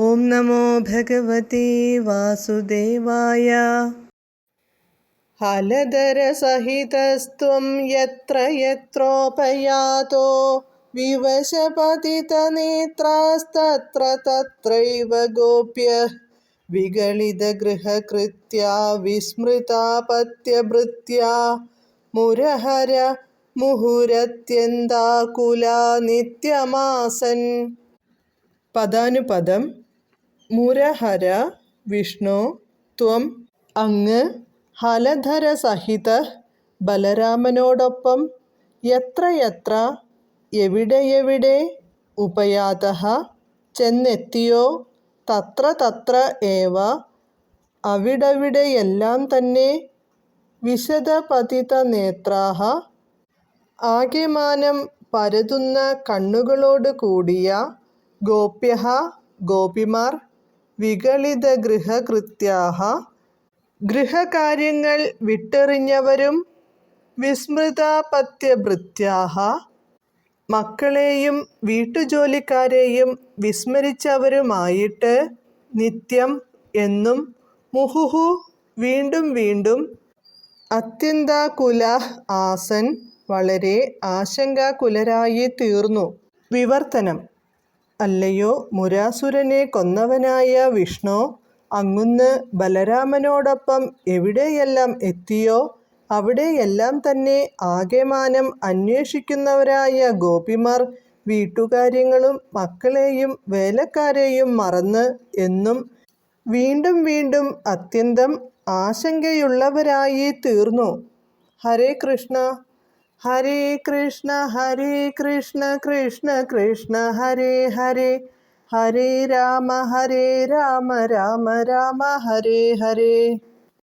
ഓം നമോ ഭഗവതി വാസുദേവായ. ഹലധരസഹിതസ്ത്വം യത്ര യത്രോപയാതോ വിവശപതിതനേത്രാസ്തത്ര തത്രൈവ ഗോപ്യഃ വിഗളിതഗൃഹകൃത്യാ വിസ്മൃതാപത്യഭൃത്യാ മുരഹര മുഹുരത്യന്താകുലാ നിത്യമാസൻ. പദാനുപദം. മുരഹര വിഷ്ണു ത്വം അങ്ങ് ഹലധരസഹിത ബലരാമനോടൊപ്പം യത്ര യത്ര എവിടെ എവിടെ ഉപയാതഃ ചെന്നെത്തിയോ തത്ര തത്ര ഏവ അവിടവിടെയെല്ലാം തന്നെ വിശദപതിതനേത്രാഃ ആകെമാനം പരതുന്ന കണ്ണുകളോട് കൂടിയ ഗോപ്യഃ ഗോപിമാർ വിഗളിതഗൃഹകൃത്യാഃ ഗൃഹകാര്യങ്ങൾ വിട്ടെറിഞ്ഞവരും വിസ്മൃതാപത്യഭൃത്യാഃ മക്കളെയും വീട്ടുജോലിക്കാരെയും വിസ്മരിച്ചവരുമായിട്ട് നിത്യം എന്നും മുഹുഹു വീണ്ടും വീണ്ടും അത്യന്താകുലാഃ ആസൻ വളരെ ആശങ്കാകുലരായി തീർന്നു. വിവർത്തനം. അല്ലയോ മുരാസുരനെ കൊന്നവനായ വിഷ്ണു, അങ്ങുന്ന് ബലരാമനോടൊപ്പം എവിടെയെല്ലാം എത്തിയോ അവിടെയെല്ലാം തന്നെ ആകെമാനം അന്വേഷിക്കുന്നവരായ ഗോപിമാർ വീട്ടുകാര്യങ്ങളും മക്കളെയും വേലക്കാരെയും മറന്ന് എന്നും വീണ്ടും വീണ്ടും അത്യന്തം ആശങ്കയുള്ളവരായി തീർന്നു. ഹരേ കൃഷ്ണ ഹരേ കൃഷ്ണ ഹരേ കൃഷ്ണ കൃഷ്ണ കൃഷ്ണ ഹരേ ഹരേ ഹരേ രാമ രാമ രാമ ഹരേ ഹരേ.